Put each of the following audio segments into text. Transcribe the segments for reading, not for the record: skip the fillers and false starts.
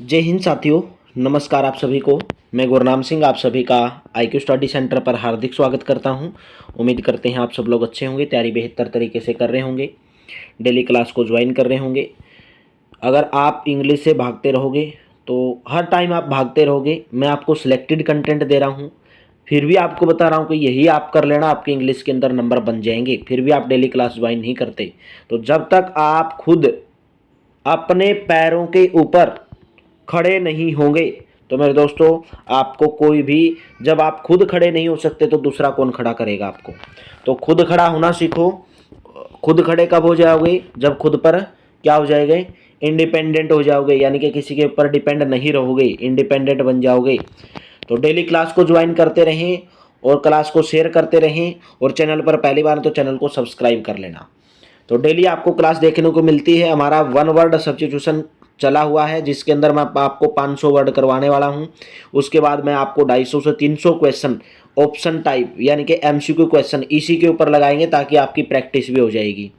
जय हिंद साथियों। नमस्कार आप सभी को। मैं गुरनाम सिंह आप सभी का IQ स्टडी सेंटर पर हार्दिक स्वागत करता हूं। उम्मीद करते हैं आप सब लोग अच्छे होंगे, तैयारी बेहतर तरीके से कर रहे होंगे, डेली क्लास को ज्वाइन कर रहे होंगे। अगर आप इंग्लिश से भागते रहोगे तो हर टाइम आप भागते रहोगे। मैं आपको सिलेक्टेड कंटेंट दे रहा हूँ, फिर भी आपको बता रहा हूँ कि यही आप कर लेना, आपके इंग्लिश के अंदर नंबर बन जाएंगे। फिर भी आप डेली क्लास ज्वाइन नहीं करते। तो जब तक आप खुद अपने पैरों के ऊपर खड़े नहीं होंगे तो मेरे दोस्तों, आपको कोई भी, जब आप खुद खड़े नहीं हो सकते तो दूसरा कौन खड़ा करेगा आपको। तो खुद खड़ा होना सीखो। खुद खड़े कब हो जाओगे? जब खुद पर क्या हो जाएंगे? इंडिपेंडेंट हो जाओगे, यानी कि किसी के ऊपर डिपेंड नहीं रहोगे, इंडिपेंडेंट बन जाओगे। तो डेली क्लास को ज्वाइन करते रहें और क्लास को शेयर करते रहें, और चैनल पर पहली बार तो चैनल को सब्सक्राइब कर लेना। तो डेली आपको क्लास देखने को मिलती है। हमारा वन वर्ड सब्स्टिट्यूशन चला हुआ है, जिसके अंदर मैं आपको 500 वर्ड करवाने वाला हूं। उसके बाद मैं आपको 250 से 300 क्वेश्चन ऑप्शन टाइप यानी कि MCQ क्वेश्चन इसी के ऊपर लगाएंगे, ताकि आपकी प्रैक्टिस भी हो जाएगी।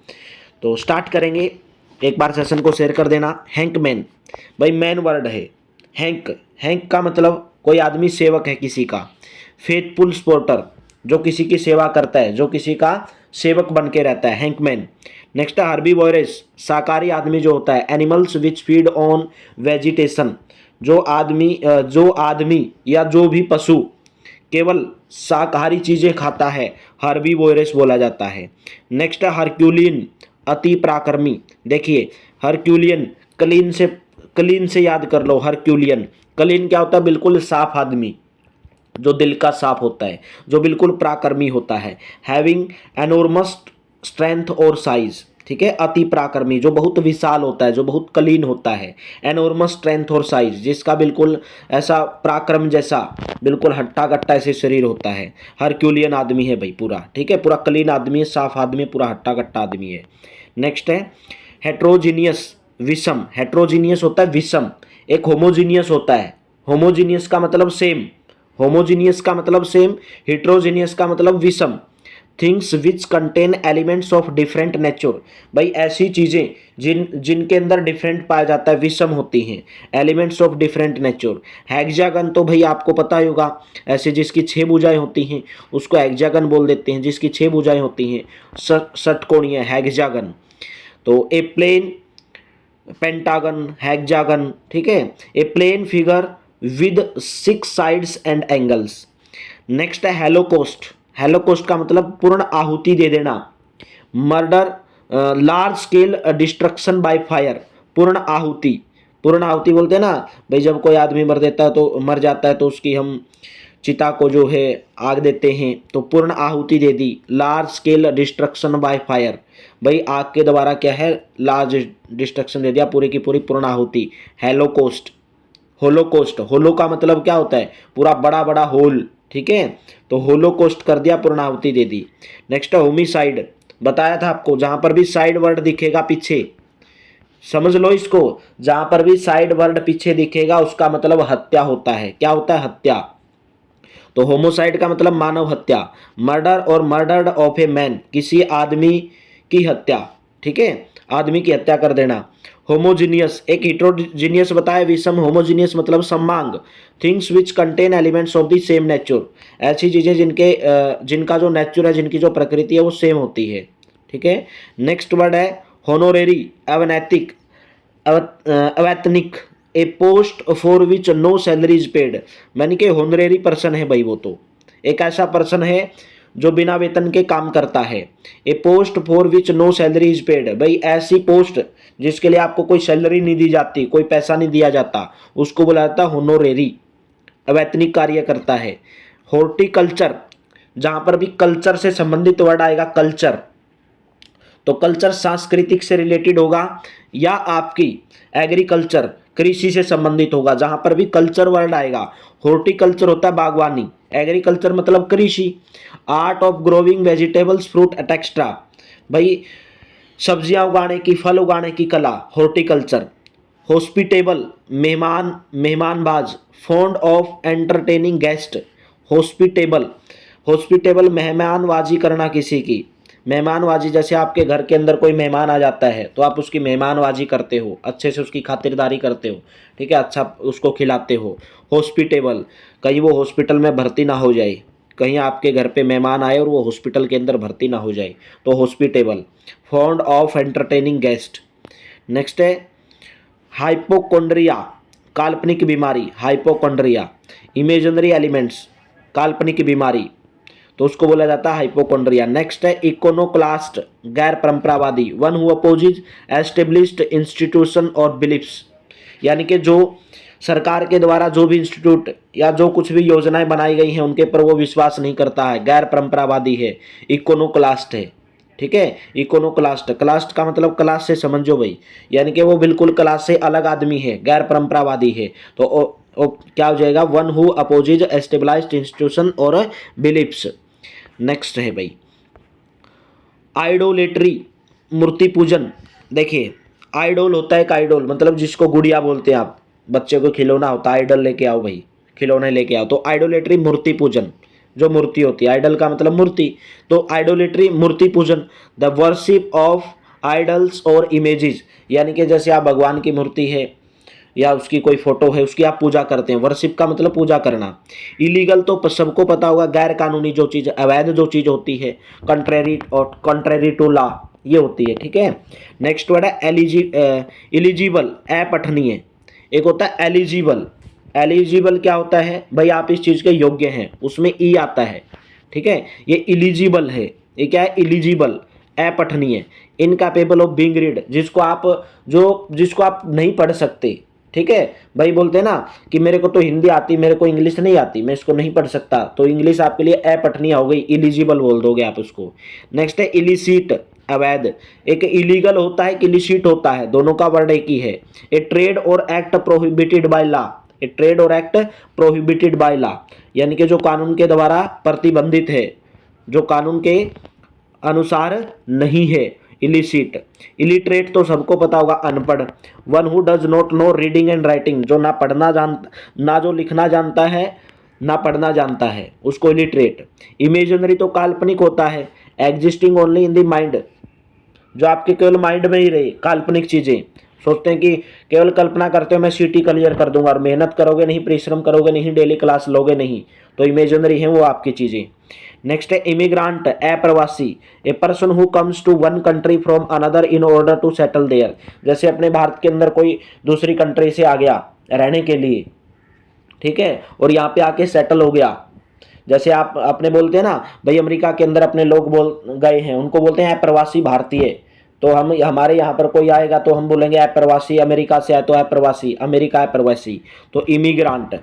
तो स्टार्ट करेंगे। एक बार सेशन को शेयर कर देना। हैंकमैन, भाई मैन वर्ड है। हैंक, हैंक का मतलब कोई आदमी सेवक है किसी का। फेथफुल स्पोर्टर, जो किसी की सेवा करता है, जो किसी का सेवक बन के रहता है, हैंकमैन। नेक्स्ट है हर्बीवोरस, शाकाहारी आदमी जो होता है। Animals which feed on vegetation, जो आदमी या जो भी पशु केवल शाकाहारी चीजें खाता है, हर्बीवोरस बोला जाता है। नेक्स्ट है हरक्यूलियन, अति पराक्रमी। देखिए हरक्यूलियन, क्लीन से याद कर लो। हरक्यूलियन, क्लीन क्या होता है? बिल्कुल साफ आदमी, जो दिल का साफ होता है, जो बिल्कुल पराक्रमी होता है। हैविंग एनोर्मस स्ट्रेंथ और साइज, ठीक है। अति पराक्रमी, जो बहुत विशाल होता है, जो बहुत कलीन होता है। एनोर्मस स्ट्रेंथ और साइज, जिसका बिल्कुल ऐसा पराक्रम जैसा बिल्कुल हट्टा कट्टा ऐसे शरीर होता है। हरक्यूलियन आदमी है भाई पूरा, ठीक है। पूरा क्लीन आदमी है, साफ आदमी, पूरा हट्टा कट्टा आदमी है। नेक्स्ट है हेट्रोजीनियस, विषम। हेट्रोजीनियस होता है विषम, एक होमोजीनियस होता है। होमोजीनियस का मतलब सेम, होमोजीनियस का मतलब सेम, हेट्रोजीनियस का मतलब विषम। Things which contain elements of different nature, भाई ऐसी चीजें जिनके अंदर डिफरेंट पाया जाता है, विषम होती हैं। Elements of different nature. Hexagon तो भाई आपको पता ही होगा, ऐसे जिसकी 6 भुजाएं होती हैं उसको हेक्सागन बोल देते हैं, जिसकी 6 भुजाएं होती हैं षटकोणीय, हेक्सागन। तो ए प्लेन, पेंटागन, हेक्सागन, ठीक है। A plane figure with 6 sides and angles. Next है हेलोकोस्ट। हेलोकोस्ट का मतलब पूर्ण आहुति दे देना। Murder, large scale destruction by fire, पूर्ण आहुति। पूर्ण आहुति बोलते हैं ना भाई, जब कोई आदमी मर जाता है तो उसकी हम चिता को जो है आग देते हैं, तो पूर्ण आहुति दे दी। Large scale destruction by fire, भाई आग के द्वारा क्या है, लार्ज डिस्ट्रक्शन दे दिया, पूरी की पूरी पूर्ण आहुति। हेलोकोस्ट, होलोकोस्ट, होलो का मतलब क्या होता है? पूरा बड़ा बड़ा होल, ठीक है। तो होलोकोस्ट कर दिया, पूर्णाहुति दे दी। नेक्स्ट है होमिसाइड, बताया था आपको, जहां पर भी साइड वर्ड दिखेगा पीछे, समझ लो इसको, जहां पर भी साइड वर्ड पीछे दिखेगा उसका मतलब हत्या होता है। क्या होता है? हत्या। तो होमोसाइड का मतलब मानव हत्या। मर्डर और मर्डर्ड ऑफ ए मैन, किसी आदमी की हत्या, ठीक है, आदमी की हत्या कर देना। होमोजीनियस, एक हिट्रोजीनियस बताया विषम, होमोजीनियस मतलब समांग। Things which contain elements of the same nature, ऐसी चीजें जिनका जो नेचर है, जिनकी जो प्रकृति है वो सेम होती है, ठीक है। नेक्स्ट वर्ड है होनोरेरी, अवैतनिक, अवैतनिक। A post for which no salary is paid, यानी कि होनरेरी पर्सन है भाई, वो तो एक ऐसा पर्सन है जो बिना वेतन के काम करता है। A post for which no salary is paid, भाई ऐसी पोस्ट जिसके लिए आपको कोई सैलरी नहीं दी जाती, कोई पैसा नहीं दिया जाता, उसको बोला जाता है होनोरेरी, अवैतनिक कार्य करता है। हॉर्टिकल्चर, जहां पर भी कल्चर से संबंधित वर्ड आएगा, कल्चर, तो कल्चर सांस्कृतिक से रिलेटेड होगा, या आपकी एग्रीकल्चर, कृषि से संबंधित होगा, जहां पर भी कल्चर वर्ड आएगा। हॉर्टिकल्चर होता है बागवानी, एग्रीकल्चर मतलब कृषि। Art of growing vegetables fruit extra, भाई सब्जियां उगाने की, फल उगाने की कला, हॉर्टिकल्चर। हॉस्पिटेबल, मेहमान, मेहमानबाज। Fond of entertaining guest, hospitable, hospitable मेहमानबाजी करना किसी की। मेहमानबाजी, जैसे आपके घर के अंदर कोई मेहमान आ जाता है तो आप उसकी मेहमानबाजी करते हो, अच्छे से उसकी खातिरदारी करते हो, ठीक है, अच्छा उसको खिलाते हो। हॉस्पिटेबल, कहीं वो हॉस्पिटल में भर्ती ना हो जाए, कहीं आपके घर पे मेहमान आए और वो हॉस्पिटल के अंदर भर्ती ना हो जाए, तो hospitable. Fond of entertaining guest. Next है हाइपोकोंड्रिया, काल्पनिक बीमारी, हाइपोकोंड्रिया। इमेजिनरी एलिमेंट्स, काल्पनिक बीमारी, तो उसको बोला जाता है हाइपोकोंड्रिया। नेक्स्ट है इकोनोक्लास्ट, गैर परंपरावादी, one who opposes established institution और बिलीफ्स, यानी कि जो सरकार के द्वारा जो भी इंस्टीट्यूट या जो कुछ भी योजनाएं बनाई गई हैं उनके पर वो विश्वास नहीं करता है, गैर परंपरावादी है, इकोनोक्लास्ट है, ठीक है। इकोनोक्लास्ट, क्लास्ट का मतलब क्लास से समझो भाई, यानी कि वो बिल्कुल क्लास से अलग आदमी है, गैर परंपरावादी है, तो क्या हो जाएगा, वन हु अपोजिज एस्टेब्लाइज्ड इंस्टीट्यूशन और बिलीफ्स। नेक्स्ट है भाई आइडोलेट्री, मूर्ति पूजन। देखिए आइडोल होता है एक आइडोल, मतलब जिसको गुड़िया बोलते हैं आप, बच्चे को खिलौना होता है, आइडल लेके आओ भाई, खिलौने लेके आओ, तो आइडोलेट्री मूर्ति पूजन, जो मूर्ति होती है, आइडल का मतलब मूर्ति, तो आइडोलेट्री मूर्ति पूजन। द वर्शिप ऑफ आइडल्स और इमेजेस, यानी कि जैसे आप भगवान की मूर्ति है या उसकी कोई फोटो है उसकी आप पूजा करते हैं, वर्शिप का मतलब पूजा करना। इलीगल तो सबको पता होगा, गैर कानूनी जो चीज़, अवैध जो चीज़ होती है, कंट्रेरी और कंट्रेरी टू लॉ, ये होती है, ठीक है। नेक्स्ट वर्ड है एलिजिबल, अपठनीय। एक होता है एलिजिबल, एलिजिबल क्या होता है भाई, आप इस चीज़ के योग्य हैं, उसमें ई आता है, ठीक है। ये इलिजिबल है, ये क्या है, इलिजिबल, अपठनीय। इनकैपेबल ऑफ बीइंग रीड, जिसको आप नहीं पढ़ सकते, ठीक है भाई, बोलते हैं ना कि मेरे को तो हिंदी आती, मेरे को इंग्लिश नहीं आती, मैं इसको नहीं पढ़ सकता, तो इंग्लिश आपके लिए अपठनीय हो गई, इलिजिबल बोल दोगे आप उसको। नेक्स्ट है इलिसिट, अवैध। एक इलीगल होता है, इलिसिट होता है, दोनों का वर्ड एक ही है। ए ट्रेड और act prohibited by law, A trade और एक्ट प्रोहिबिटेड बाय लॉ, यानी कि जो कानून के द्वारा प्रतिबंधित है, जो कानून के अनुसार नहीं है, इलिसिट। इलिटरेट तो सबको पता होगा, अनपढ़। One who does not know reading and writing, जो ना पढ़ना जानता, ना जो लिखना जानता है, ना पढ़ना जानता है, उसको इलिटरेट। इमेजिनरी तो काल्पनिक होता है, existing only in the mind, जो आपके केवल माइंड में ही रहे, काल्पनिक चीज़ें, सोचते हैं कि केवल कल्पना करते हो मैं सीटी क्लियर कर दूंगा, और मेहनत करोगे नहीं, परिश्रम करोगे नहीं, डेली क्लास लोगे नहीं, तो इमेजिनरी है वो आपकी चीज़ें। नेक्स्ट है इमिग्रांट, अप्रवासी, a person who comes to one country from another in order to settle there, जैसे अपने भारत के अंदर कोई दूसरी कंट्री से आ गया रहने के लिए, ठीक है, और यहाँ पे आके सेटल हो गया। जैसे आप अपने बोलते हैं ना भाई, अमेरिका के अंदर अपने लोग बोल गए हैं, उनको बोलते हैं अप्रवासी भारतीय, तो हम हमारे यहाँ पर कोई आएगा तो हम बोलेंगे अप्रवासी, अमेरिका से आए तो अप्रवासी, अमेरिका अप्रवासी, तो इमिग्रांट,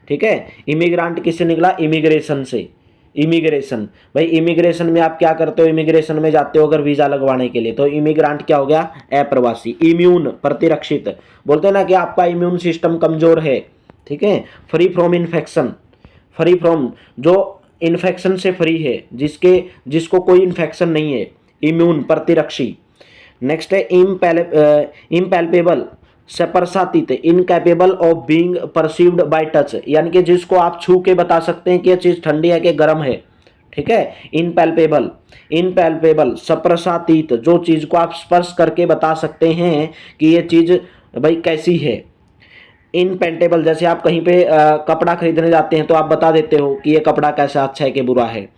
ठीक है। इमिग्रांट किससे निकला, इमिग्रेशन से, इमिग्रेशन। भाई इमिग्रेशन में आप क्या करते हो, इमिग्रेशन में जाते हो अगर वीज़ा लगवाने के लिए, तो इमिग्रांट क्या हो गया, अप्रवासी। इम्यून, प्रतिरक्षित, बोलते हैं ना कि आपका इम्यून सिस्टम कमजोर है, ठीक है। Free from infection, free from, जो इन्फेक्शन से फ्री है, जिसको कोई इन्फेक्शन नहीं है, इम्यून, प्रतिरक्षी। नेक्स्ट है इम्पैल्पेबल, स्पर्शातीत, incapable of being perceived by touch, यानी कि जिसको आप छू के बता सकते हैं कि ये चीज़ ठंडी है कि गर्म है, ठीक है। इनपैल्पेबल, इनपैल्पेबल, स्पर्शातीत, जो चीज़ को आप स्पर्श करके बता सकते हैं कि ये चीज़ भाई कैसी है। इनपेंटेबल, जैसे आप कहीं पे कपड़ा खरीदने जाते हैं तो आप बता देते हो कि ये कपड़ा कैसा, अच्छा है कि बुरा है।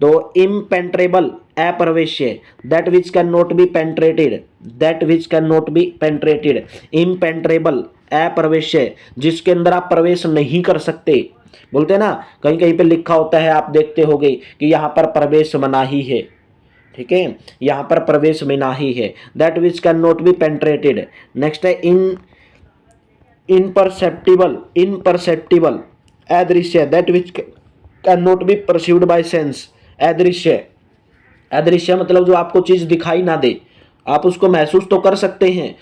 तो इम्पेंट्रेबल, अप्रवेश्य, that which can not be penetrated, that which can not be penetrated. Impenetrable, अप्रवेश्य, जिसके अंदर आप प्रवेश नहीं कर सकते, बोलते हैं ना कहीं कहीं पे लिखा होता है, आप देखते होगे कि यहाँ पर प्रवेश मनाही है, ठीक है, यहाँ पर प्रवेश मनाही है, that which can not be penetrated. Next है इनपरसेप्टिबल, इनपरसेप्टिबल, अदृश्य, that which can not be perceived by sense. अदृश्य, अदृश्य मतलब जो आपको चीज़ दिखाई ना दे, आप उसको महसूस तो कर सकते हैं,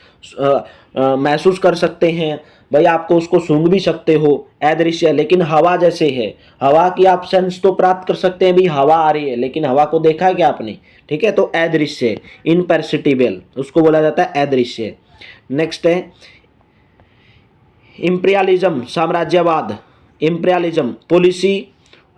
महसूस कर सकते हैं भाई, आपको उसको सूंघ भी सकते हो, अदृश्य। लेकिन हवा जैसे है, हवा की आप सेंस तो प्राप्त कर सकते हैं, भाई हवा आ रही है, लेकिन हवा को देखा है क्या आपने, ठीक है, तो अदृश्य, इनपर्सिटिबल, उसको बोला जाता है अदृश्य। नेक्स्ट है इम्पीरियलिज्म, साम्राज्यवाद, imperialism, policy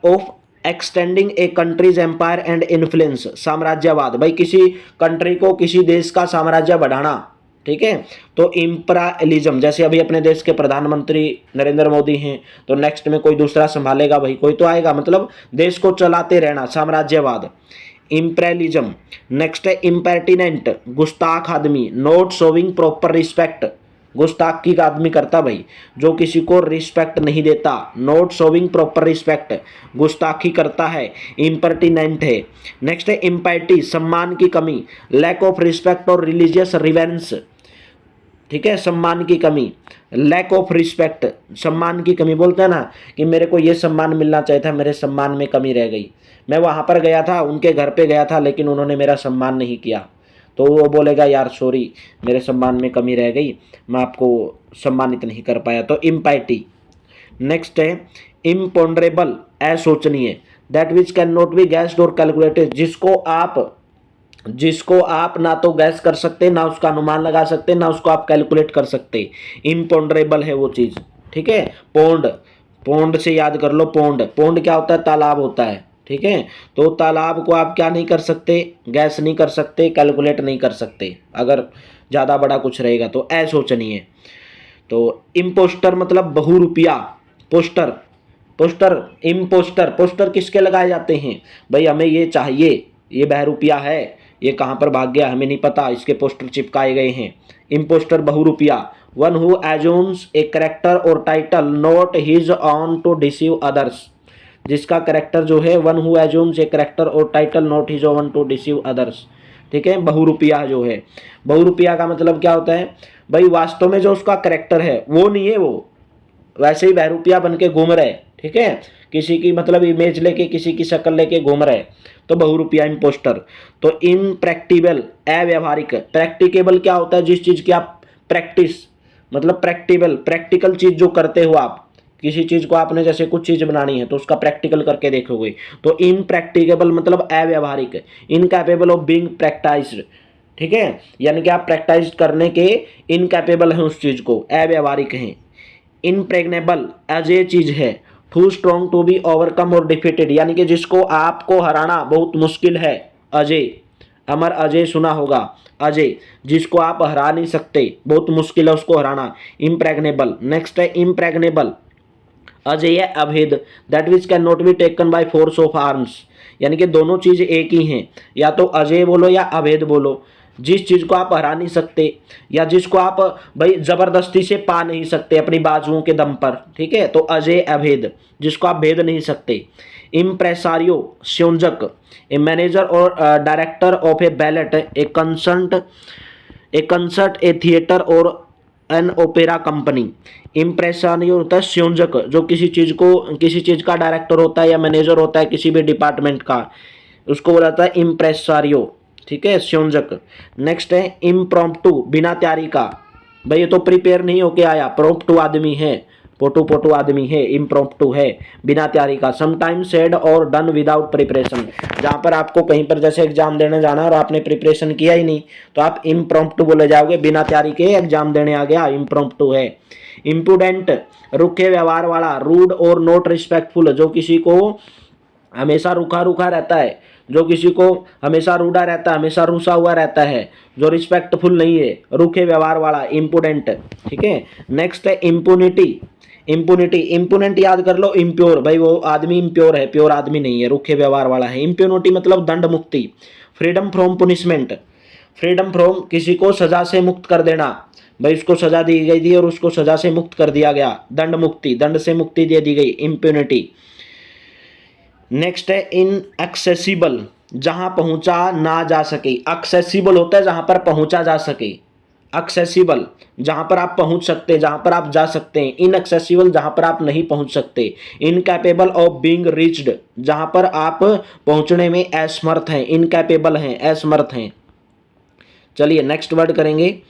of extending a country's empire and influence, साम्राज्यवाद, भाई किसी कंट्री को, किसी देश का साम्राज्य बढ़ाना, ठीक है। तो इम्पीरियलिज्म, जैसे अभी अपने देश के प्रधानमंत्री नरेंद्र मोदी हैं, तो नेक्स्ट में कोई दूसरा संभालेगा, भाई कोई तो आएगा, मतलब देश को चलाते रहना, साम्राज्यवाद, इम्पेरियलिज्म। नेक्स्ट है इम्पर्टिनेंट, गुस्ताख आदमी, नॉट शोविंग प्रॉपर रिस्पेक्ट, गुस्ताखी का आदमी करता भाई, जो किसी को रिस्पेक्ट नहीं देता, नॉट शोविंग प्रॉपर रिस्पेक्ट, गुस्ताखी करता है, इम्पर्टिनेंट है। नेक्स्ट है इम्पाइटी, सम्मान की कमी, लैक ऑफ रिस्पेक्ट और रिलीजियस रिवेरेंस, ठीक है, सम्मान की कमी, लैक ऑफ रिस्पेक्ट, सम्मान की कमी, बोलते हैं ना कि मेरे को ये सम्मान मिलना चाहिए था, मेरे सम्मान में कमी रह गई, मैं वहाँ पर गया था, उनके घर पे गया था, लेकिन उन्होंने मेरा सम्मान नहीं किया, तो वो बोलेगा यार सॉरी, मेरे सम्मान में कमी रह गई, मैं आपको सम्मानित नहीं कर पाया, तो इम्पाइटी। नेक्स्ट है इम्पोंडरेबल, अशोचनीय, that which can not be guessed or calculated, जिसको आप ना तो गैस कर सकते, ना उसका अनुमान लगा सकते, ना उसको आप कैलकुलेट कर सकते, इम्पोंडरेबल है वो चीज़, ठीक है। पोंड, पोंड से याद कर लो, पोंड, पोंड क्या होता है, तालाब होता है, ठीक है। तो तालाब को आप क्या नहीं कर सकते, गैस नहीं कर सकते, कैलकुलेट नहीं कर सकते, अगर ज़्यादा बड़ा कुछ रहेगा तो, अशोचनीय। तो इम्पोस्टर मतलब बहुरूपिया, पोस्टर, पोस्टर, इम्पोस्टर, पोस्टर किसके लगाए जाते हैं, भाई हमें ये चाहिए, ये बहरूपिया है, ये कहाँ पर भाग गया हमें नहीं पता, इसके पोस्टर चिपकाए गए हैं, इम्पोस्टर बहुरूपिया। One who assumes a character or title not his own to deceive others, जिसका करेक्टर जो है, one who assumes a character or title not his own to deceive others, ठीक है। बहुरूपिया जो है, बहुरूपिया का मतलब क्या होता है, भाई वास्तव में जो उसका करेक्टर है वो नहीं है, वो वैसे ही बहरूपिया बन के घूम रहे, ठीक है, किसी की मतलब इमेज लेके, किसी की शक्ल लेके घूम रहे, तो बहुरूपिया, इम्पोस्टर। तो इनप्रैक्टिबल, अव्यवहारिक, प्रैक्टिकेबल क्या होता है, जिस चीज़ की आप प्रैक्टिस, मतलब प्रैक्टिबल, प्रैक्टिकल चीज़ जो करते हो आप, किसी चीज़ को आपने जैसे कुछ चीज़ बनानी है तो उसका प्रैक्टिकल करके देखोगे, तो इनप्रैक्टिकेबल मतलब अव्यवहारिक, इनकैपेबल ऑफ बीइंग प्रैक्टाइज्ड, ठीक है, यानी कि आप प्रैक्टाइज करने के इनकैपेबल हैं, उस चीज़ को, अव्यवहारिक हैं। इनप्रेग्नेबल, अजय चीज़ है, too strong to be overcome और डिफीटेड, यानी कि जिसको आपको हराना बहुत मुश्किल है, अजय, अमर अजय सुना होगा, अजय, जिसको आप हरा नहीं सकते, बहुत मुश्किल है उसको हराना, इम्प्रेग्नेबल। नेक्स्ट है इम्प्रेग्नेबल, अजय अभेद, that which can not be taken by force of arms, यानी कि दोनों चीज़ एक ही हैं, या तो अजय बोलो या अभेद बोलो, जिस चीज़ को आप हरा नहीं सकते, या जिसको आप भाई ज़बरदस्ती से पा नहीं सकते अपनी बाजुओं के दम पर, ठीक है, तो अजय अभेद, जिसको आप भेद नहीं सकते। इम्प्रेसारियो, संयोजक, ए मैनेजर और director of A ballot, A concert, A theatre और एन ओपेरा कंपनी। इम्प्रेसारियो होता है संयोजक, जो किसी चीज़ को, किसी चीज़ का डायरेक्टर होता है या मैनेजर होता है किसी भी डिपार्टमेंट का, उसको बोला जाता है इम्प्रेसारियो, ठीक है, संयोजक। नेक्स्ट है इम्प्रॉम्प्टू, बिना तैयारी का, भाई ये तो प्रिपेयर नहीं होके आया, प्रॉम्प्टू आदमी है, पोटू पोटू आदमी है, इम्प्रॉम्प्टू है, बिना तैयारी का। समटाइम्स सेड और डन विदाउट प्रिपरेशन, जहाँ पर आपको कहीं पर जैसे एग्जाम देने जाना और आपने प्रिपरेशन किया ही नहीं, तो आप इम्प्रॉम्प्टू बोले जाओगे, बिना तैयारी के एग्जाम देने आ गया, इम्प्रॉम्प्टू है। इम्प्रूडेंट, रुखे व्यवहार वाला, रूड और नॉट रिस्पेक्टफुल, जो किसी को हमेशा रूखा रूखा रहता है, जो किसी को हमेशा रूडा रहता है, हमेशा रूसा हुआ रहता है, जो रिस्पेक्टफुल नहीं है, रूखे व्यवहार वाला, इम्प्रूडेंट, ठीक है। नेक्स्ट है इम्पुनिटी, इम्पुनिटी, इम्पुनेंट याद कर लो, इम्प्योर, भाई वो आदमी इम्प्योर है, प्योर आदमी नहीं है, रूखे व्यवहार वाला है। इम्प्यूनिटी मतलब दंड मुक्ति। Freedom from punishment, freedom from किसी को सजा से मुक्त कर देना, भाई उसको सजा दी गई थी और उसको सजा से मुक्त कर दिया गया, दंड मुक्ति, दंड से मुक्ति दे दी गई, इम्प्यूनिटी। नेक्स्ट है इनएक्सेसिबल, जहां पहुंचा ना जा सके, एक्सेसिबल होता है जहां पर पहुंचा जा सके, एक्सेसिबल जहां पर आप पहुंच सकते हैं, जहां पर आप जा सकते हैं, इनएक्सेसिबल जहां पर आप नहीं पहुंच सकते, इनकैपेबल ऑफ बीइंग रीच्ड, जहां पर आप पहुंचने में असमर्थ हैं, इनकैपेबल हैं, असमर्थ हैं। चलिए नेक्स्ट वर्ड करेंगे।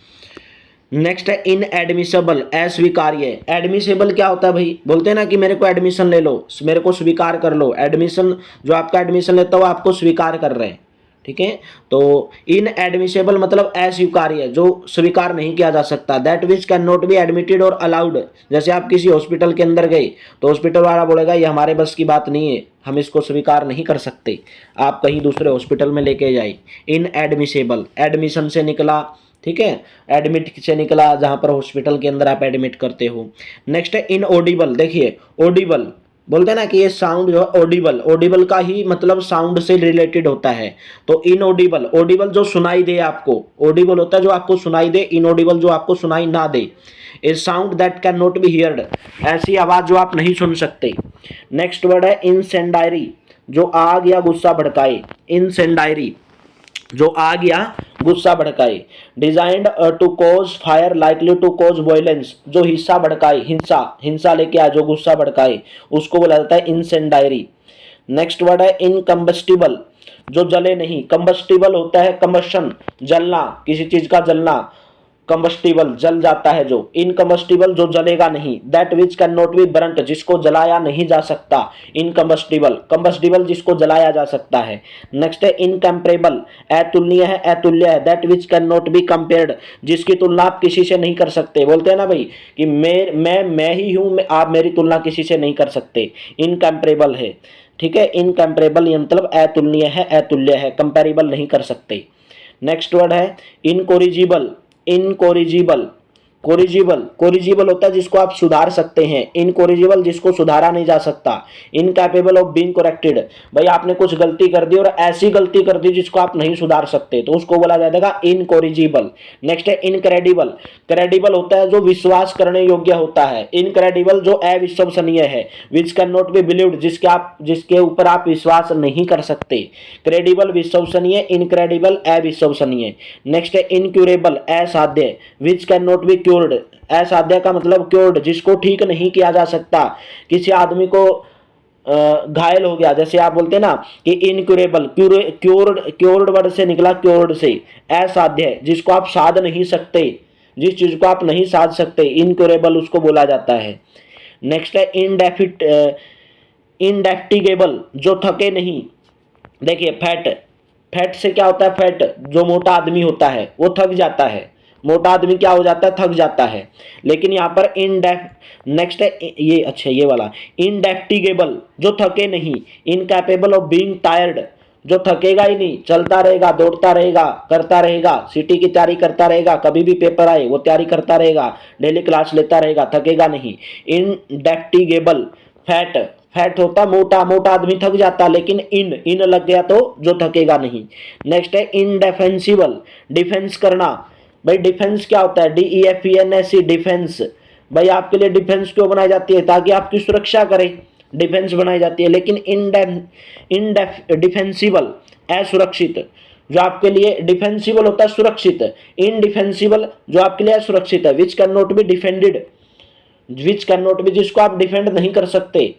नेक्स्ट है इनएडमिसेबल, अस्वीकार्य। एडमिसेबल क्या होता है भाई, बोलते हैं ना कि मेरे को एडमिशन ले लो, मेरे को स्वीकार कर लो, एडमिशन, जो आपका एडमिशन लेता है वो आपको स्वीकार कर रहे हैं, ठीक है। तो इनएडमिसेबल मतलब अस्वीकार्य, जो स्वीकार नहीं किया जा सकता। That which can not be admitted और अलाउड, जैसे आप किसी हॉस्पिटल के अंदर गए तो हॉस्पिटल वाला बोलेगा ये हमारे बस की बात नहीं है, हम इसको स्वीकार नहीं कर सकते, आप कहीं दूसरे हॉस्पिटल में लेके जाए। इनएडमिसेबल एडमिशन से निकला, ठीक है, एडमिट से निकला जहां पर हॉस्पिटल के अंदर आप एडमिट करते हो। नेक्स्ट है इनऑडिबल, देखिए ऑडिबल बोलते हैं ना कि ये साउंड जो है ऑडिबल, ऑडिबल का ही मतलब साउंड से रिलेटेड होता है। तो इनऑडिबल, ऑडिबल जो सुनाई दे आपको, ऑडिबल होता है जो आपको सुनाई दे, इनऑडिबल जो आपको सुनाई ना दे। A sound that can not be heard, ऐसी आवाज जो आप नहीं सुन सकते। नेक्स्ट वर्ड है इंसेंडायरी, जो आग या गुस्सा भड़काए। इंसेंडायरी जो आग या गुस्सा भड़काए। Designed to cause fire likely to cause violence, जो हिस्सा भड़काए, हिंसा हिंसा लेके आए, जो गुस्सा भड़काए उसको बोला जाता है इंसेंडायरी। नेक्स्ट वर्ड है इनकम्बस्टिबल, जो जले नहीं। कंबस्टिबल होता है कंबशन, जलना, किसी चीज का जलना। कंबस्टिबल जल जाता है जो। इनकम्बस्टिबल जो जलेगा नहीं। That which can not B burnt, जिसको जलाया नहीं जा सकता। इनकम्बस्टिबल, कंबस्टिबल जिसको जलाया जा सकता है। नेक्स्ट है इनकम्पेरेबल, अतुलनीय है, अतुल्य है। That which can not be compared, जिसकी तुलना आप किसी से नहीं कर सकते। बोलते हैं ना भाई कि मैं ही हूं, आप मेरी तुलना किसी से नहीं कर सकते। इनकम्पेरेबल है, ठीक है। इनकम्पेरेबल ये मतलब अतुलनीय है, अतुल्य है, कंपेरेबल नहीं कर सकते। नेक्स्ट वर्ड है इनकोरिजिबल, इनकोरिजिबल, कोरिजिबल, कोरिजिबल होता है जिसको आप सुधार सकते हैं। इनकोरिजिबल जिसको सुधारा नहीं जा सकता। इनकैपेबल ऑफ बीइंग करेक्टेड, भाई आपने कुछ गलती कर दी और ऐसी गलती कर दी जिसको आप नहीं सुधार सकते, तो उसको बोला जाएगा इनकोरिजिबल। नेक्स्ट है इनक्रेडिबल, क्रेडिबल होता है जो विश्वास करने योग्य होता है। इनक्रेडिबल जो अविश्वसनीय है। विच कैन नॉट बी बिलीव्ड, जिसके ऊपर आप विश्वास नहीं कर सकते। क्रेडिबल विश्वसनीय, इनक्रेडिबल अविश्वसनीय। नेक्स्ट है इनक्यूरेबल, असाध्य। विच कैन नॉट बी क्योर्ड, असाध्य का मतलब क्योर्ड, जिसको ठीक नहीं किया जा सकता। किसी आदमी को घायल हो गया, जैसे आप बोलते हैं ना कि इनक्यूरेबल, क्योर्ड, क्योर्ड वर्ड से निकला, क्योर्ड से। असाध्य जिसको आप साध नहीं सकते, जिस चीज को आप नहीं साध सकते, इनक्यूरेबल उसको बोला जाता है। नेक्स्ट है इंडेफिटिगेबल, जो थके नहीं। देखिए फैट, फैट से क्या होता है, फैट जो मोटा आदमी होता है वो थक जाता है। मोटा आदमी क्या हो जाता है, थक जाता है। लेकिन यहाँ पर नेक्स्ट है ये, अच्छा ये वाला इंडेफिटिगेबल, जो थके नहीं। इनकैपेबल ऑफ बीइंग टायर्ड, जो थकेगा ही नहीं, चलता रहेगा, दौड़ता रहेगा, करता रहेगा, सिटी की तैयारी करता रहेगा, कभी भी पेपर आए वो तैयारी करता रहेगा, डेली क्लास लेता रहेगा, थकेगा नहीं। इनडेफिटिगेबल, फैट, फैट होता मोटा, मोटा आदमी थक जाता, लेकिन इन लग गया तो जो थकेगा नहीं। नेक्स्ट है इनडेफेंसिबल, डिफेंस करना। भाई डिफेंस क्या होता है, DEFENS, डिफेंस। भाई आपके लिए डिफेंस क्यों बनाई जाती है, ताकि आपकी सुरक्षा करे, डिफेंस बनाई जाती है। लेकिन डिफेंसिबल असुरक्षित, जो आपके लिए डिफेंसिबल होता है सुरक्षित। इनडिफेंसिबल जो आपके लिए असुरक्षित है। विच can not B defended, which can not B जिसको आप डिफेंड नहीं कर सकते,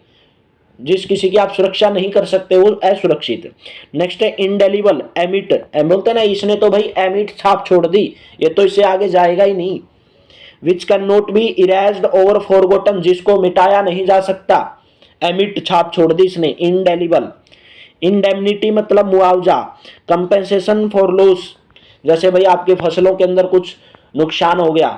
जिस किसी की आप सुरक्षा नहीं कर सकते, वो असुरक्षित। नेक्स्ट है इंडेलिबल, एमिट, बोलते हैं ना इसने तो भाई एमिट छाप छोड़ दी, ये तो इससे आगे जाएगा ही नहीं। विच can not B erased over forgotten, जिसको मिटाया नहीं जा सकता, एमिट छाप छोड़ दी इसने। इंडेलिबल। इंडेमनिटी मतलब मुआवजा, कंपेंसेशन फॉर लॉस, जैसे भाई आपके फसलों के अंदर कुछ नुकसान हो गया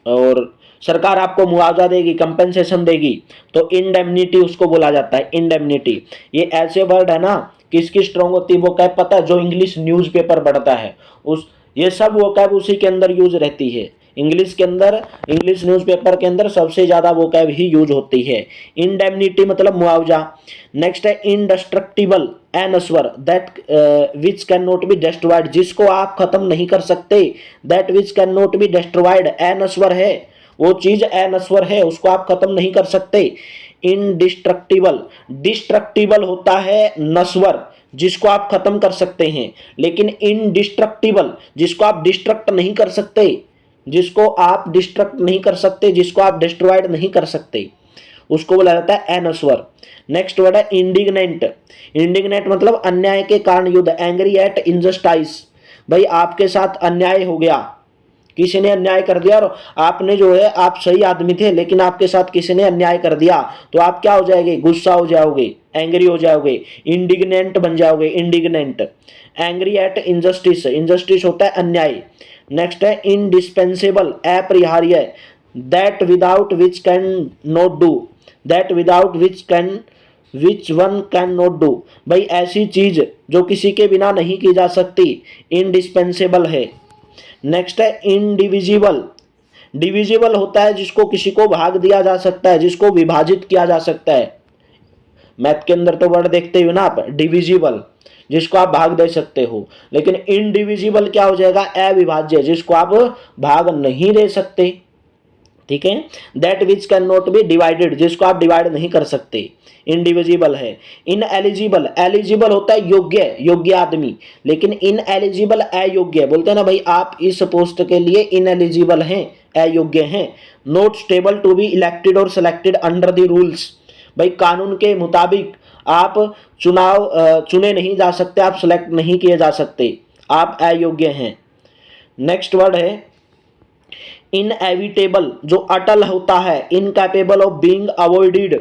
और सरकार आपको मुआवजा देगी, कंपेंसेशन देगी, तो इंडेमनिटी उसको बोला जाता है, इंडेमनिटी। ये ऐसे वर्ड है ना, किसकी स्ट्रॉन्ग होती है वो कैब पता है, जो इंग्लिश न्यूज़पेपर पढ़ता है उस, ये सब वो कैब उसी के अंदर यूज रहती है। इंग्लिश के अंदर, इंग्लिश न्यूज़पेपर के अंदर सबसे ज्यादा वो कैब ही यूज होती है। इंडेमनिटी मतलब मुआवजा। नेक्स्ट है इंडस्ट्रक्टिबल, अनश्वर, that which can not be destroyed, जिसको आप खत्म नहीं कर सकते। That which can not be destroyed, अनश्वर है, वो चीज अनश्वर है, उसको आप खत्म नहीं कर सकते। इंडिस्ट्रक्टिबल, डिस्ट्रक्टिबल होता है नश्वर, जिसको आप खत्म कर सकते हैं। लेकिन इंडिस्ट्रक्टिबल जिसको आप डिस्ट्रक्ट नहीं कर सकते, जिसको आप डिस्ट्रक्ट नहीं कर सकते, जिसको आप डिस्ट्रॉयड नहीं कर सकते, उसको बोला जाता है अनश्वर। नेक्स्ट वर्ड है इंडिग्नेंट, इंडिग्नेंट मतलब अन्याय के कारण युद्ध, एंग्री एट इनजस्टिस, भाई आपके साथ अन्याय हो गया, किसी ने अन्याय कर दिया और आपने जो है, आप सही आदमी थे लेकिन आपके साथ किसी ने अन्याय कर दिया, तो आप क्या हो जाएंगे, गुस्सा हो जाओगे, एंग्री हो जाओगे, इंडिग्नेंट बन जाओगे, indignant, angry at injustice, injustice होता है अन्याय। नेक्स्ट है इंडिस्पेंसेबल, अपरिहार्य, that without which can not do, that without which one can not do, भाई ऐसी चीज जो किसी के बिना नहीं की जा सकती, इंडिस्पेंसेबल है। नेक्स्ट है इनडिविजिबल, डिविजिबल होता है जिसको किसी को भाग दिया जा सकता है, जिसको विभाजित किया जा सकता है। मैथ के अंदर तो वर्ड देखते हो ना आप, डिविजिबल जिसको आप भाग दे सकते हो, लेकिन इनडिविजिबल क्या हो जाएगा, अविभाज्य, जिसको आप भाग नहीं दे सकते। ठीक है, that which can not B divided, जिसको आप डिवाइड नहीं कर सकते, इनडिविजिबल है। इन एलिजिबल, एलिजिबल होता है योग्य, योग्य आदमी, लेकिन इन एलिजिबल अयोग्य, बोलते हैं ना भाई आप इस पोस्ट के लिए इन एलिजिबल हैं, अयोग्य हैं। Not stable to be elected और सेलेक्टेड अंडर द रूल्स, भाई कानून के मुताबिक आप चुने नहीं जा सकते, आप सेलेक्ट नहीं किए जा सकते, आप अयोग्य हैं। नेक्स्ट वर्ड है इनएविटेबल, जो अटल होता है, incapable of being avoided,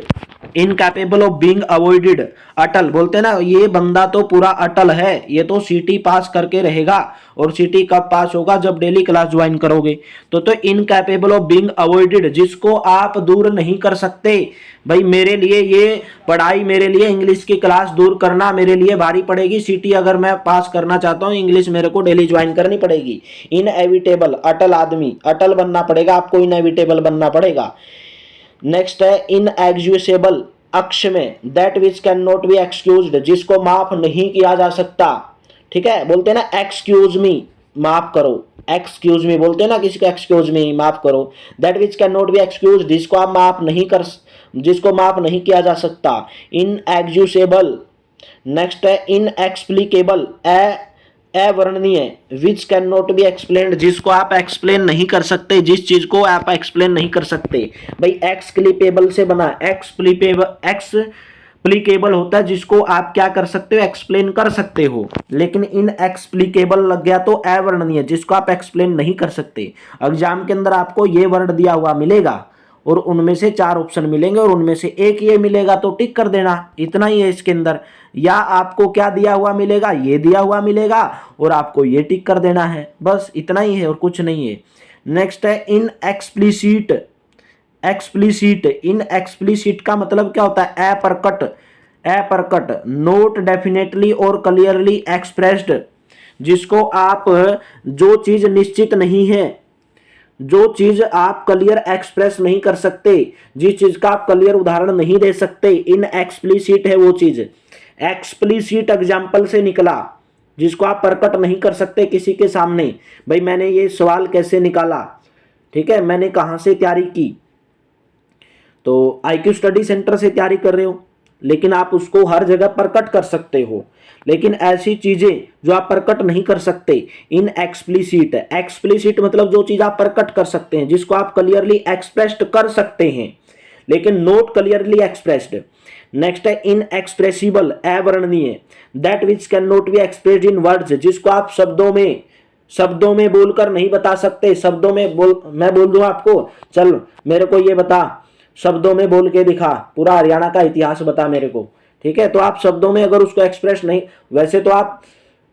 incapable of being avoided, अटल, बोलते हैं ना ये बंदा तो पूरा अटल है, ये तो सीटी पास करके रहेगा, और सीटी कब पास होगा, जब डेली क्लास ज्वाइन करोगे। तो इनकैपेबल ऑफ बीइंग अवॉइडेड, जिसको आप दूर नहीं कर सकते, भाई मेरे लिए ये पढ़ाई, मेरे लिए इंग्लिश की क्लास दूर करना मेरे लिए भारी पड़ेगी, सीटी अगर मैं पास करना चाहता हूँ, इंग्लिश मेरे को डेली ज्वाइन करनी पड़ेगी। इनएविटेबल, अटल आदमी, अटल बनना पड़ेगा आपको, इनएविटेबल बनना पड़ेगा। नेक्स्ट है इनएग्जिक्यूशेबल, अक्ष में, that which can not B excused, जिसको माफ नहीं किया जा सकता। ठीक है, बोलते हैं ना एक्सक्यूज मी, माफ करो, एक्सक्यूज मी बोलते हैं ना किसी को, एक्सक्यूज मी माफ करो। That which can not B excused, जिसको आप माफ नहीं कर, जिसको माफ नहीं किया जा सकता, इनएग्जिक्यूशेबल। नेक्स्ट है इनएक्सप्लिकेबल, अवर्णनीय, विच कैन नॉट बी एक्सप्लेन्ड, जिसको आप एक्सप्लेन नहीं कर सकते, जिस चीज को आप एक्सप्लेन नहीं कर सकते। भाई एक्सक्लिपेबल से बना, एक्सप्लिकेबल होता है जिसको आप क्या कर सकते हो, एक्सप्लेन कर सकते हो, लेकिन इनएक्सप्लिकेबल लग गया तो अवर्णनीय, जिसको आप एक्सप्लेन नहीं कर सकते। एग्जाम के अंदर आपको ये वर्ड दिया हुआ मिलेगा और उनमें से 4 ऑप्शन मिलेंगे और उनमें से एक ये मिलेगा तो टिक कर देना, इतना ही है इसके अंदर। या आपको क्या दिया हुआ मिलेगा, ये दिया हुआ मिलेगा और आपको ये टिक कर देना है, बस इतना ही है और कुछ नहीं है। नेक्स्ट है इन एक्सप्लिसिट, एक्सप्लिसिट, इन एक्सप्लिसिट का मतलब क्या होता है, अप्रकट, अप्रकट, नोट डेफिनेटली और क्लियरली एक्सप्रेस्ड, जिसको आप, जो चीज निश्चित नहीं है, जो चीज आप क्लियर एक्सप्रेस नहीं कर सकते, जिस चीज का आप क्लियर उदाहरण नहीं दे सकते, इन एक्सप्लिसिट है वो चीज। एक्सप्लिसिट एग्जाम्पल से निकला, जिसको आप प्रकट नहीं कर सकते किसी के सामने, भाई मैंने ये सवाल कैसे निकाला, ठीक है, मैंने कहां से तैयारी की, तो आईक्यू स्टडी सेंटर से तैयारी कर रहे हो, लेकिन आप उसको हर जगह प्रकट कर सकते हो, लेकिन ऐसी चीजें जो आप प्रकट नहीं कर सकते, इन एक्सप्लिसिट है। एक्सप्लिसिट मतलब जो चीज आप प्रकट कर सकते हैं, जिसको आप क्लियरली एक्सप्रेस्ड कर सकते हैं, लेकिन नोट क्लियरली एक्सप्रेस्ड। नेक्स्ट है इन एक्सप्रेसिबल, अवर्णनीय, that which can not be expressed in words, जिसको आप शब्दों में बोलकर नहीं बता सकते। शब्दों में मैं बोल दूं आपको, चल मेरे को ये बता, शब्दों में बोल के दिखा, पूरा हरियाणा का इतिहास बता मेरे को, ठीक है, तो आप शब्दों में अगर उसको एक्सप्रेस नहीं, वैसे तो आप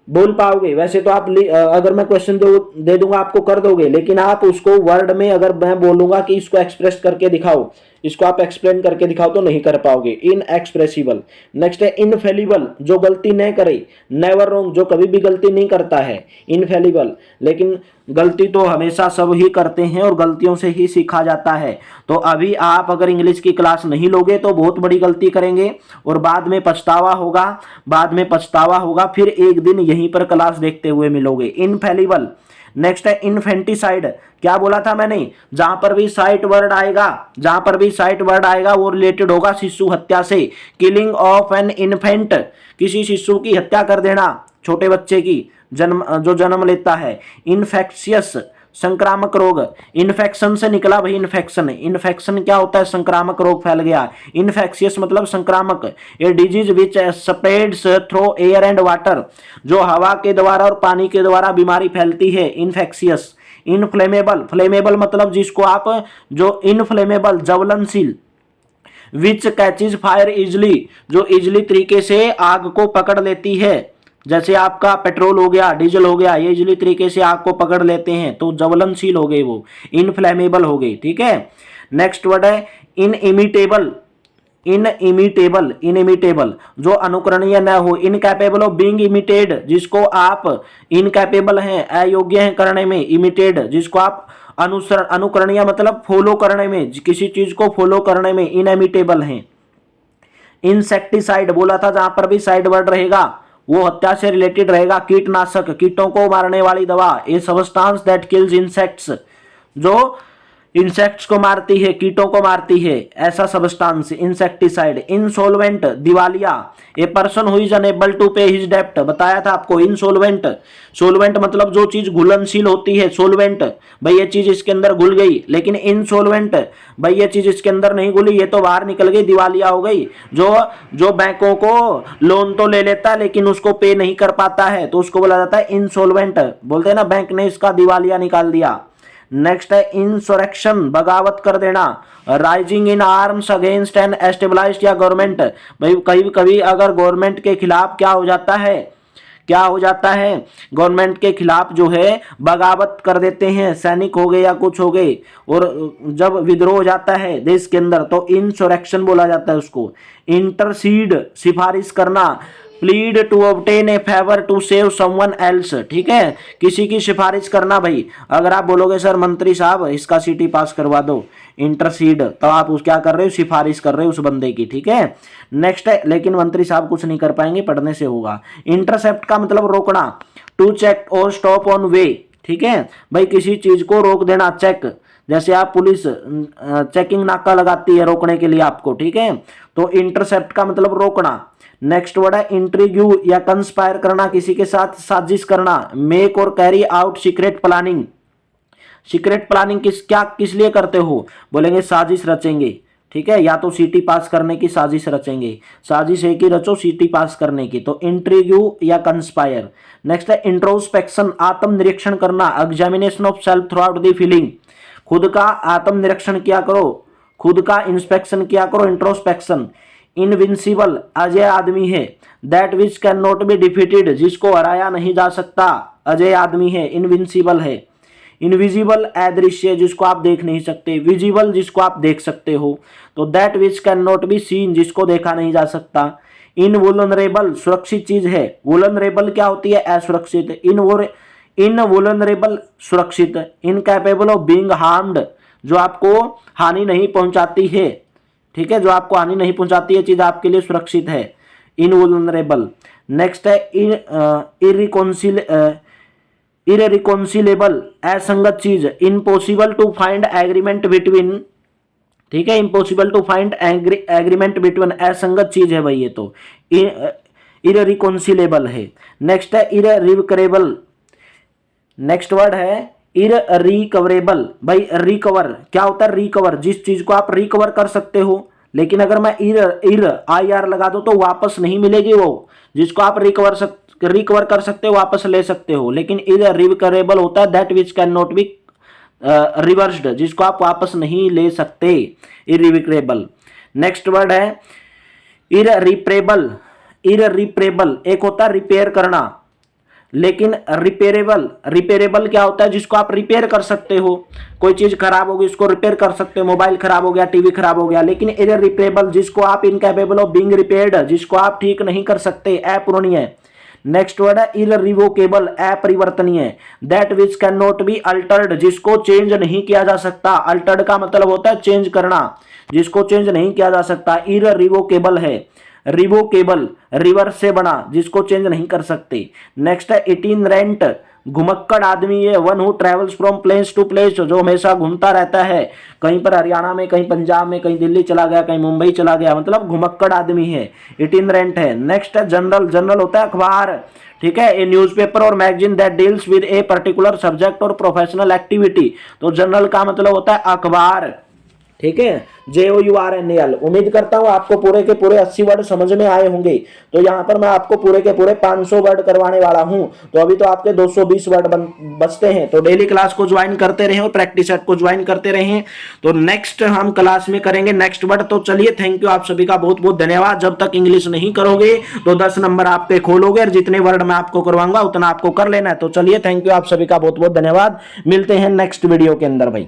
बोल पाओगे, वैसे तो आप अगर मैं क्वेश्चन दे दूंगा आपको कर दोगे, लेकिन आप उसको वर्ड में, अगर मैं बोलूंगा कि इसको एक्सप्रेस करके दिखाओ, इसको आप एक्सप्लेन करके दिखाओ, तो नहीं कर पाओगे। इन एक्सप्रेसिबल। नेक्स्ट है इनफेलिबल, जो गलती नहीं करे, नेवर रॉन्ग, जो कभी भी गलती नहीं करता है, इनफेलिबल, लेकिन गलती तो हमेशा सब ही करते हैं और गलतियों से ही सीखा जाता है। तो अभी आप अगर इंग्लिश की क्लास नहीं लोगे तो बहुत बड़ी गलती करेंगे और बाद में पछतावा होगा, बाद में पछतावा होगा, फिर एक दिन यहीं पर क्लास देखते हुए मिलोगे। इनफेलिबल। नेक्स्ट है इन्फेंटिसाइड, क्या बोला था मैंने, जहां पर भी साइट वर्ड आएगा, जहां पर भी साइट वर्ड आएगा वो रिलेटेड होगा शिशु हत्या से। किलिंग ऑफ एन इन्फेंट, किसी शिशु की हत्या कर देना, छोटे बच्चे की, जो जन्म लेता है। इन्फेक्शियस, संक्रामक रोग, इन्फेक्शन से निकला भाई इन्फेक्शन। इन्फेक्शन क्या होता है, संक्रामक रोग फैल गया। इन्फेक्शियस मतलब संक्रामक। A disease which spreads through air and water, जो हवा के द्वारा और पानी के द्वारा बीमारी फैलती है, इन्फेक्शियस। इनफ्लेमेबल, फ्लेमेबल मतलब जिसको आप, जो इनफ्लेमेबल ज्वलनशील, विच कैचेज फायर इजली, जो इजली तरीके से आग को पकड़ लेती है, जैसे आपका पेट्रोल हो गया, डीजल हो गया, ये इजली तरीके से आग को पकड़ लेते हैं, तो ज्वलनशील हो गए वो, इनफ्लेमेबल हो गई। ठीक है, नेक्स्ट वर्ड है इनइमिटेबल, इनइमिटेबल, इनइमिटेबल जो अनुकरणीय न हो, इनकैपेबल ऑफ बीइंग इमिटेड, जिसको आप इनकैपेबल हैं, अयोग्य हैं करने में, इमिटेड जिसको आप अनुसरण, अनुकरणीय मतलब फॉलो करने में, किसी चीज को फॉलो करने में इनइमिटेबल हैं। इंसेक्टिसाइड बोला था, जहां पर भी साइड वर्ड रहेगा वो हत्या से रिलेटेड रहेगा, कीटनाशक, कीटों को मारने वाली दवा, ए सबस्टांस दैट किल्स इंसेक्ट्स, जो इंसेक्ट्स को मारती है, कीटों को मारती है, ऐसा सबस्टांस इंसेक्टिसाइड। इंसॉल्वेंट दिवालिया, a person who is unable to pay his डेप्ट, बताया था आपको इंसॉल्वेंट, सोल्वेंट मतलब जो चीज घुलनशील होती है, सोल्वेंट भाई ये चीज इसके अंदर घुल गई, लेकिन इंसॉल्वेंट भाई ये चीज इसके अंदर नहीं घुली, ये तो बाहर निकल गई, दिवालिया हो गई। जो जो बैंकों को लोन तो ले लेता लेकिन उसको पे नहीं कर पाता है, तो उसको बोला जाता है इंसॉल्वेंट, बोलते हैं ना बैंक ने इसका दिवालिया निकाल दिया। नेक्स्ट है इंसोरेक्शन, बगावत कर देना, rising in arms against an established या गवर्नमेंट, भाई कभी कभी अगर गवर्नमेंट के खिलाफ क्या हो जाता है, क्या हो जाता है, गवर्नमेंट के खिलाफ जो है बगावत कर देते हैं, सैनिक हो गए या कुछ हो गए, और जब विद्रोह हो जाता है देश के अंदर तो इंसोरेक्शन बोला जाता है उसको। इंटरसीड, सिफारिश करना, plead to obtain a favour to save someone else, ठीक है, किसी की सिफारिश करना। भाई अगर आप बोलोगे सर मंत्री साहब इसका सीटी पास करवा दो, इंटरसीड, तो आप उस क्या कर रहे हो, सिफारिश कर रहे हो उस बंदे की। ठीक है, नेक्स्ट है, लेकिन मंत्री साहब कुछ नहीं कर पाएंगे, पढ़ने से होगा। इंटरसेप्ट का मतलब रोकना, टू चेक और स्टॉप ऑन वे, ठीक है भाई किसी चीज को रोक देना, चेक, जैसे आप पुलिस चेकिंग नाका लगाती है रोकने के लिए आपको, ठीक है, तो इंटरसेप्ट का मतलब रोकना। नेक्स्ट वर्ड है इंट्रीग्यू या कंस्पायर करना, किसी के साथ साजिश करना, मेक और carry out secret planning, secret planning किस लिए करते हो, बोलेंगे साजिश रचेंगे, ठीक है, या तो सीटी पास करने की साजिश रचेंगे, साजिश एक ही रचो सीटी पास करने की, तो इंट्रीग्यू या कंस्पायर। नेक्स्ट है इंट्रोस्पेक्शन, आत्मनिरीक्षण करना, examination of self through out the feeling, खुद का आत्मनिरीक्षण किया करो, खुद का इंस्पेक्शन किया करो, इंट्रोस्पेक्शन। इनविंसिबल, अजय आदमी है, that which can not be defeated, जिसको हराया नहीं जा सकता, अजय आदमी है, इनविंसिबल है। इनविजिबल, अदृश्य, जिसको आप देख नहीं सकते, विजिबल, जिसको आप देख सकते हो, तो that which can not be seen, जिसको देखा नहीं जा सकता। इनवुलनरेबल, सुरक्षित चीज है, वुलनरेबल क्या होती है, असुरक्षित, इनवुलनरेबल सुरक्षित। इनकैपेबल ऑफ बीइंग हार्म्ड, जो आपको हानि नहीं पहुंचाती है, ठीक है, जो आपको हानि नहीं पहुंचाती है चीज आपके लिए सुरक्षित है, इनवुलनरेबल। नेक्स्ट है इररिकॉन्सिलेबल, असंगत चीज, impossible to find agreement between, ठीक है, impossible to find agreement between, असंगत चीज है भाई ये तो इररिकॉन्सिलेबल है। नेक्स्ट है इररिकवरेबल, नेक्स्ट वर्ड है इररिकवरेबल, भाई रिकवर क्या होता है, रिकवर, जिस चीज को आप रिकवर कर सकते हो, लेकिन अगर मैं IR लगा दो तो वापस नहीं मिलेगी वो, जिसको आप रिकवर कर सकते हो, वापस ले सकते हो, लेकिन इररिकवरेबल होता है that which can not be reversed, जिसको आप वापस नहीं ले सकते, इररिकवरेबल। नेक्स्ट वर्ड है इररिपेरेबल, इररिपेरेबल एक होता है रिपेयर करना, लेकिन रिपेरेबल क्या होता है, जिसको आप रिपेयर कर सकते हो, कोई चीज खराब होगी उसको रिपेयर कर सकते हो, मोबाइल खराब हो गया, टीवी खराब हो गया, लेकिन इररिपेरेबल जिसको आप इनकैपेबल ऑफ बीइंग रिपेयर्ड, जिसको आप ठीक नहीं कर सकते, अपूरणीय। नेक्स्ट वर्ड है इररिवोकेबल, अपरिवर्तनीय, that which can not be altered, जिसको चेंज नहीं किया जा सकता, अल्टर्ड का मतलब होता है चेंज करना, जिसको चेंज नहीं किया जा सकता, इररिवोकेबल है। रिवोकेबल, रिवर्स से बना, जिसको चेंज नहीं कर सकते। नेक्स्ट है इटिनरेंट, घुमक्कड़ आदमी है, one who travels from place to place, जो हमेशा घूमता रहता है, कहीं पर हरियाणा में, कहीं पंजाब में, कहीं दिल्ली चला गया, कहीं मुंबई चला गया, मतलब घुमक्कड़ आदमी है, इटिनरेंट है। नेक्स्ट है जनरल, जनरल होता है अखबार, ठीक है, ए न्यूज़पेपर और magazine that deals with a particular subject और प्रोफेशनल एक्टिविटी, तो जनरल का मतलब होता है अखबार, ठीक है, JOURNAL। उम्मीद करता हूं आपको पूरे के पूरे 80 वर्ड समझ में आए होंगे। तो यहाँ पर मैं आपको पूरे के पूरे 500 वर्ड करवाने वाला हूं। तो अभी तो आपके 220 वर्ड बचते हैं। तो डेली क्लास को ज्वाइन करते रहें और प्रैक्टिस सेट को ज्वाइन करते रहें। तो नेक्स्ट हम क्लास में करेंगे नेक्स्ट वर्ड। तो चलिए, थैंक यू, आप सभी का बहुत बहुत धन्यवाद। जब तक इंग्लिश नहीं करोगे तो 10 नंबर आपके खोलोगे, और जितने वर्ड मैं आपको करवाऊंगा उतना आपको कर लेना है। तो चलिए, थैंक यू, आप सभी का बहुत बहुत धन्यवाद। मिलते हैं नेक्स्ट वीडियो के अंदर भाई।